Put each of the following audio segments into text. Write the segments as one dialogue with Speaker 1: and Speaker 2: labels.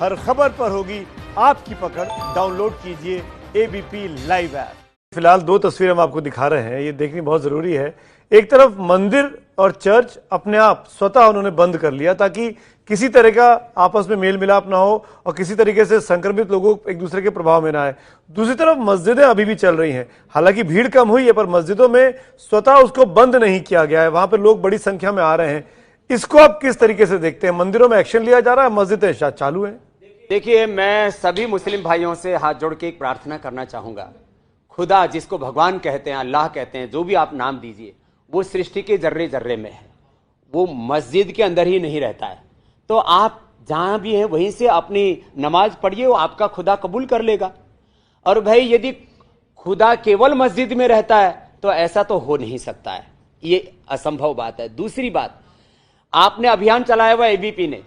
Speaker 1: हर खबर पर होगी आपकी पकड़। डाउनलोड कीजिए एबीपी लाइव ऐप। फिलहाल दो तस्वीरें हम आपको दिखा रहे हैं, ये देखनी बहुत जरूरी है। एक तरफ मंदिर और चर्च अपने आप स्वतः उन्होंने बंद कर लिया ताकि किसी तरह का आपस में मेल मिलाप ना हो और किसी तरीके से संक्रमित लोगों एक दूसरे के प्रभाव में ना आए। दूसरी तरफ मस्जिदें अभी भी चल रही हैं, हालांकि भीड़ कम हुई है पर मस्जिदों में स्वतः उसको बंद नहीं किया गया है, वहां पर लोग बड़ी संख्या में आ रहे हैं। इसको आप किस तरीके से देखते हैं? मंदिरों में एक्शन लिया जा रहा है, मस्जिदें शायद चालू हैं।
Speaker 2: देखिए, मैं सभी मुस्लिम भाइयों से हाथ जोड़ के एक प्रार्थना करना चाहूंगा। खुदा, जिसको भगवान कहते हैं, अल्लाह कहते हैं, जो भी आप नाम दीजिए, वो सृष्टि के जर्रे जर्रे में है, वो मस्जिद के अंदर ही नहीं रहता है। तो आप जहां भी हैं वहीं से अपनी नमाज पढ़िए, वो आपका खुदा कबूल कर लेगा। और भाई, यदि खुदा केवल मस्जिद में रहता है तो ऐसा तो हो नहीं सकता है, ये असंभव बात है। दूसरी बात, आपने अभियान चलाया हुआ एबीपी ने,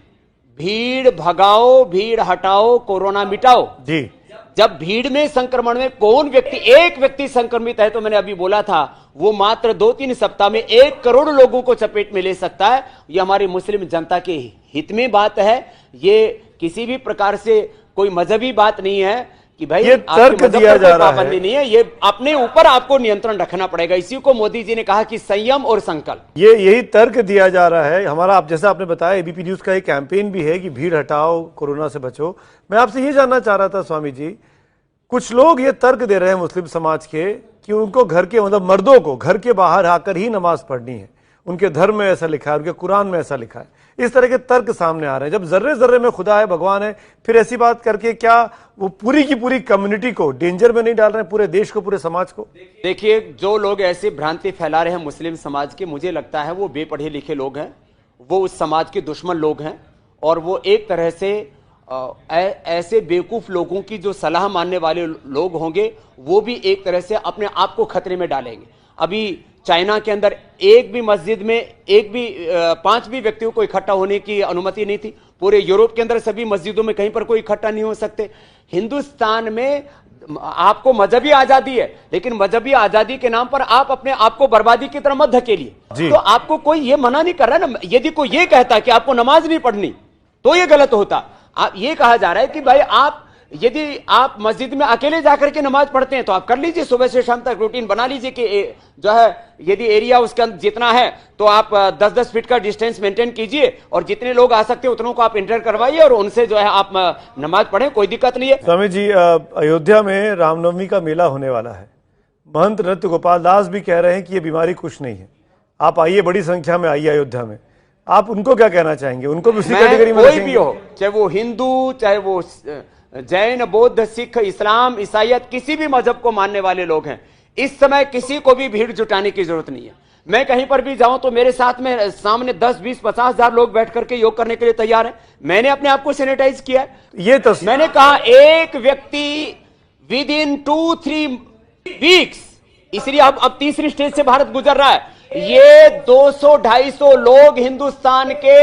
Speaker 2: भीड़ भगाओ, भीड़ हटाओ, कोरोना मिटाओ
Speaker 1: जी।
Speaker 2: जब भीड़ में संक्रमण में कौन व्यक्ति, एक व्यक्ति संक्रमित है तो मैंने अभी बोला था, वो मात्र 2-3 सप्ताह में 1 करोड़ लोगों को चपेट में ले सकता है। ये हमारी मुस्लिम जनता के हित में बात है। ये किसी भी प्रकार से कोई मजहबी बात नहीं है कि भाई
Speaker 1: ये तर्क दिया जा रहा है,
Speaker 2: नहीं है। ये अपने ऊपर आपको नियंत्रण रखना पड़ेगा। इसी को मोदी जी ने कहा कि संयम और संकल्प,
Speaker 1: यही तर्क दिया जा रहा है हमारा। आप जैसा आपने बताया, एबीपी न्यूज का एक कैंपेन भी है कि भीड़ हटाओ, कोरोना से बचो। मैं आपसे ये जानना चाह रहा था स्वामी जी, कुछ लोग ये तर्क दे रहे हैं मुस्लिम समाज के कि उनको घर के, मतलब मर्दों को घर के बाहर आकर ही नमाज पढ़नी है, उनके धर्म में ऐसा लिखा है, उनके कुरान में ऐसा लिखा है। इस तरह के तर्क सामने आ रहे हैं। जब जर्रे जर्रे में खुदा है, भगवान है, फिर ऐसी बात करके क्या वो पूरी की पूरी कम्युनिटी को डेंजर में नहीं डाल रहे हैं, पूरे देश को, पूरे समाज को?
Speaker 2: देखिए, जो लोग ऐसी भ्रांति फैला रहे हैं मुस्लिम समाज के, मुझे लगता है वो बेपढ़े लिखे लोग हैं, वो उस समाज के दुश्मन लोग हैं, और वो एक तरह से ऐसे बेवकूफ लोगों की जो सलाह मानने वाले लोग होंगे, वो भी एक तरह से अपने आप को खतरे में डालेंगे। अभी चाइना के अंदर एक भी मस्जिद में 5 भी व्यक्तियों को इकट्ठा होने की अनुमति नहीं थी। पूरे यूरोप के अंदर सभी मस्जिदों में कहीं पर कोई इकट्ठा नहीं हो सकते। हिंदुस्तान में आपको मजहबी आजादी है, लेकिन मजहबी आजादी के नाम पर आप अपने आप को बर्बादी की तरफ मत धकेलिए। तो आपको कोई ये मना नहीं कर रहा ना। यदि कोई ये कहता कि आपको नमाज नहीं पढ़नी तो ये गलत होता। आप ये कहा जा रहा है कि भाई, आप यदि आप मस्जिद में अकेले जाकर के नमाज पढ़ते हैं तो आप कर लीजिए, सुबह से शाम तक रूटीन बना लीजिए कि जो है, यदि एरिया उसका जितना है तो आप 10-10 फीट का डिस्टेंस मेंटेन कीजिए, और जितने लोग आ सकते हैं उतनों को आप एंटर करवाइए और उनसे जो है आप नमाज पढ़ें, कोई दिक्कत नहीं है।
Speaker 1: स्वामी जी, अयोध्या में रामनवमी का मेला होने वाला है। महंत नृत्य गोपाल दास भी कह रहे हैं कि ये बीमारी कुछ नहीं है, आप आइए, बड़ी संख्या में आइए अयोध्या में। आप उनको क्या कहना चाहेंगे? उनको भी उसी कैटेगरी में
Speaker 2: कोई भी हो, चाहे वो हिंदू, चाहे वो जैन, बौद्ध, सिख, इस्लाम, ईसाईयत, किसी भी मजहब को मानने वाले लोग हैं, इस समय किसी को भी भीड़ जुटाने की जरूरत नहीं है। मैं कहीं पर भी जाऊं तो मेरे साथ में सामने 10, 20, 50 हजार लोग बैठ करके योग करने के लिए तैयार हैं। मैंने अपने आप को सैनिटाइज किया है।
Speaker 1: ये
Speaker 2: मैंने कहा, एक व्यक्ति विद इन 2-3 वीक्स, इसलिए अब तीसरी स्टेज से भारत गुजर रहा है। ये 200-250 लोग हिंदुस्तान के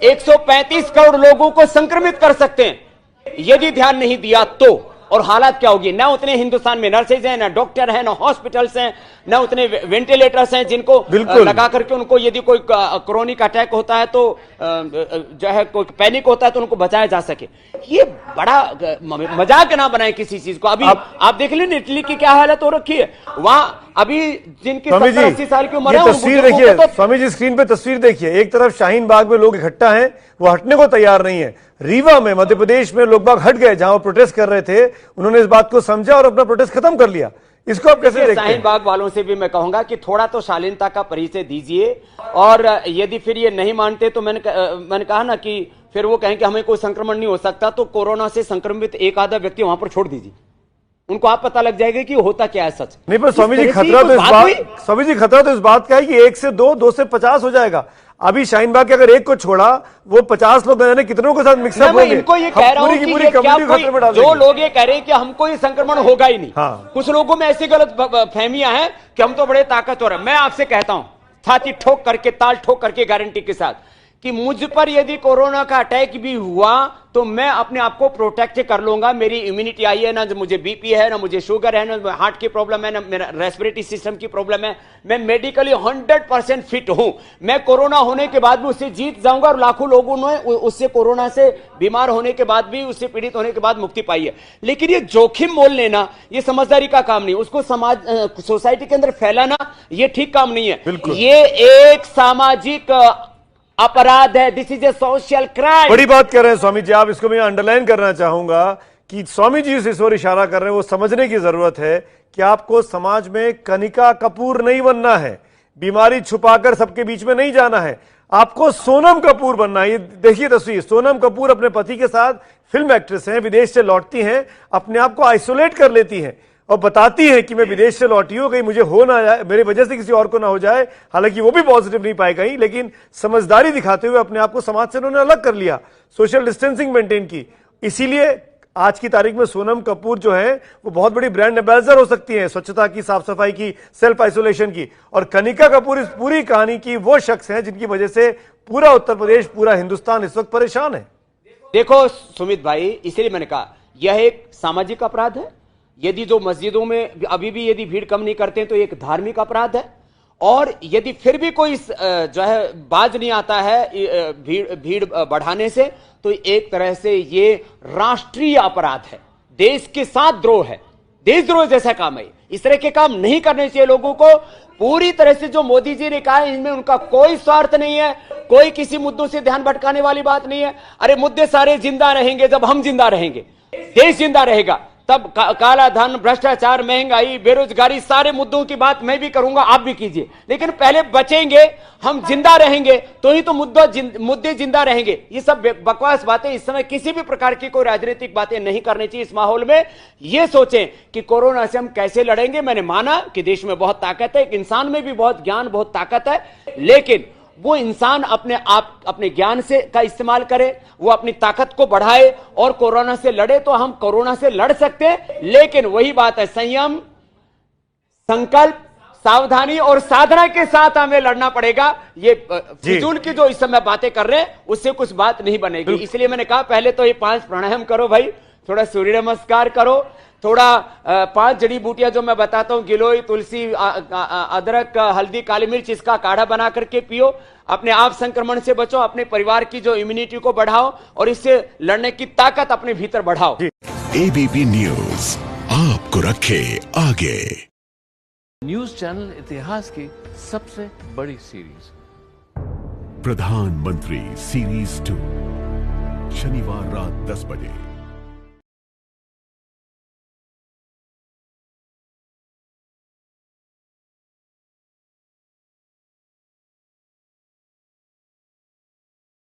Speaker 2: 135 करोड़ लोगों को संक्रमित कर सकते हैं यदि ध्यान नहीं दिया तो। और हालात क्या होगी? ना उतने हिंदुस्तान में नर्सेज हैं, ना डॉक्टर हैं, ना हॉस्पिटल्स हैं, ना उतने वेंटिलेटर्स हैं जिनको लगा करके उनको यदि कोई क्रोनिक अटैक होता है तो जो है, कोई पैनिक होता है तो उनको बचाया जा सके। ये बड़ा मजाक ना बनाए किसी चीज को। अभी आप देख लें इटली की क्या हालत हो रखी है वहां। अभी जिनकी 70-80 साल की उम्र है,
Speaker 1: तस्वीर देखिए स्वामी जी, स्क्रीन पे तस्वीर देखिए। एक तरफ शाहीन बाग में लोग इकट्ठा हैं, वो हटने को तैयार नहीं है। रीवा में, मध्य प्रदेश में, लोग बाग हट गए, जहां वो प्रोटेस्ट कर रहे थे, उन्होंने इस बात को समझा और अपना प्रोटेस्ट खत्म कर लिया। इसको आप कैसे देखते हैं?
Speaker 2: शाहीन बाग वालों से भी मैं कहूंगा कि थोड़ा तो शालीनता का परिचय दीजिए, और यदि फिर ये नहीं मानते तो मैंने कहा ना कि फिर वो कहें कि हमें कोई संक्रमण नहीं हो सकता, तो कोरोना से संक्रमित एक आधा व्यक्ति वहां पर छोड़ दीजिए, उनको आप पता लग जाएगा कि होता क्या है सच।
Speaker 1: नहीं, पर स्वामी जी, खतरा तो इस बात का है कि 1 से 2, 2 से 50 हो जाएगा। अभी शाहीन बाग के अगर एक को छोड़ा, वो 50 लोग न जाने कितनों के साथ मिक्सअप होंगे।
Speaker 2: इनको ये कह रहा हूं कि जो लोग ये कह रहे हैं कि हमको ये संक्रमण होगा ही नहीं।
Speaker 1: हाँ।
Speaker 2: कुछ लोगों में ऐसी गलत फहमियां हैं कि हम तो बड़े ताकतवर हैं। मैं आपसे कहता हूं, छाती ठोक करके, ताल ठोक करके, गारंटी के साथ, कि मुझ पर यदि कोरोना का अटैक भी हुआ तो मैं अपने आप को प्रोटेक्ट कर लूंगा, मेरी इम्यूनिटी आई है, ना मुझे बीपी है, ना मुझे शुगर है, ना हार्ट की प्रॉब्लम है, ना मेरा रेस्पिरेटरी सिस्टम की प्रॉब्लम है, मैं मेडिकली 100% फिट हूं, मैं कोरोना होने के बाद भी उससे जीत जाऊंगा। और लाखों लोगों ने उससे कोरोना से बीमार होने के बाद भी, उससे पीड़ित होने के बाद मुक्ति पाई है। लेकिन ये जोखिम मोल लेना ये समझदारी का काम नहीं, उसको समाज सोसाइटी के अंदर फैलाना ये ठीक काम नहीं है। ये एक सामाजिक अपराध है। This is a social crime.
Speaker 1: बड़ी बात कर रहे हैं स्वामी जी आप, इसको मैं अंडरलाइन करना चाहूंगा कि स्वामी जी इस ओर इशारा कर रहे हैं, वो समझने की जरूरत है कि आपको समाज में कनिका कपूर नहीं बनना है, बीमारी छुपाकर सबके बीच में नहीं जाना है, आपको सोनम कपूर बनना है। ये देखिए तस्वीर, सोनम कपूर अपने पति के साथ फिल्म एक्ट्रेस हैं, विदेश से लौटती हैं, अपने आप को आइसोलेट कर लेती हैं और बताती है कि मैं विदेश से लौटी हूं, कहीं मुझे हो ना जाए, मेरी वजह से किसी और को ना हो जाए। हालांकि वो भी पॉजिटिव नहीं पाए कहीं, लेकिन समझदारी दिखाते हुए अपने आप को समाज से उन्होंने अलग कर लिया, सोशल डिस्टेंसिंग मेंटेन की। इसीलिए आज की तारीख में सोनम कपूर जो है वो बहुत बड़ी ब्रांड एम्बेसडर हो सकती है, स्वच्छता की, साफ सफाई की, सेल्फ आइसोलेशन की। और कनिका कपूर इस पूरी कहानी की वो शख्स है जिनकी वजह से पूरा उत्तर प्रदेश, पूरा हिंदुस्तान इस वक्त परेशान है।
Speaker 2: देखो सुमित भाई, इसलिए मैंने कहा यह एक सामाजिक अपराध है। यदि जो मस्जिदों में अभी भी यदि भीड़ कम नहीं करते हैं तो एक धार्मिक अपराध है। और यदि फिर भी कोई जो है बाज नहीं आता है भीड़ बढ़ाने से, तो एक तरह से ये राष्ट्रीय अपराध है, देश के साथ द्रोह है, देशद्रोह जैसा काम है। इस तरह के काम नहीं करने चाहिए लोगों को। पूरी तरह से जो मोदी जी ने कहा है इनमें उनका कोई स्वार्थ नहीं है, कोई किसी मुद्दों से ध्यान भटकाने वाली बात नहीं है। अरे मुद्दे सारे जिंदा रहेंगे जब हम जिंदा रहेंगे, देश जिंदा रहेगा, तब काला धन, भ्रष्टाचार, महंगाई, बेरोजगारी, सारे मुद्दों की बात मैं भी करूंगा, आप भी कीजिए। लेकिन पहले बचेंगे, हम जिंदा रहेंगे तो ही तो मुद्दे जिंदा रहेंगे। ये सब बकवास बातें, इस समय किसी भी प्रकार की कोई राजनीतिक बातें नहीं करनी चाहिए। इस माहौल में ये सोचें कि कोरोना से हम कैसे लड़ेंगे। मैंने माना कि देश में बहुत ताकत है, एक इंसान में भी बहुत ज्ञान, बहुत ताकत है, लेकिन वो इंसान अपने आप अपने ज्ञान से का इस्तेमाल करे, वो अपनी ताकत को बढ़ाए और कोरोना से लड़े। तो हम कोरोना से लड़ सकते हैं, लेकिन वही बात है, संयम, संकल्प, सावधानी और साधना के साथ हमें लड़ना पड़ेगा। ये फिजूल की जो इस समय बातें कर रहे हैं उससे कुछ बात नहीं बनेगी। इसलिए मैंने कहा पहले तो ये 5 प्राणायाम करो भाई, थोड़ा सूर्य नमस्कार करो, थोड़ा 5 जड़ी बूटियां जो मैं बताता हूं, गिलोय, तुलसी, अदरक, हल्दी, काली मिर्च, इसका काढ़ा बना करके पियो। अपने आप संक्रमण से बचो, अपने परिवार की जो इम्यूनिटी को बढ़ाओ और इससे लड़ने की ताकत अपने भीतर बढ़ाओ।
Speaker 3: एबीपी न्यूज आपको रखे आगे।
Speaker 4: न्यूज चैनल इतिहास की सबसे बड़ी सीरीज
Speaker 3: प्रधानमंत्री सीरीज 2 शनिवार रात 10 बजे।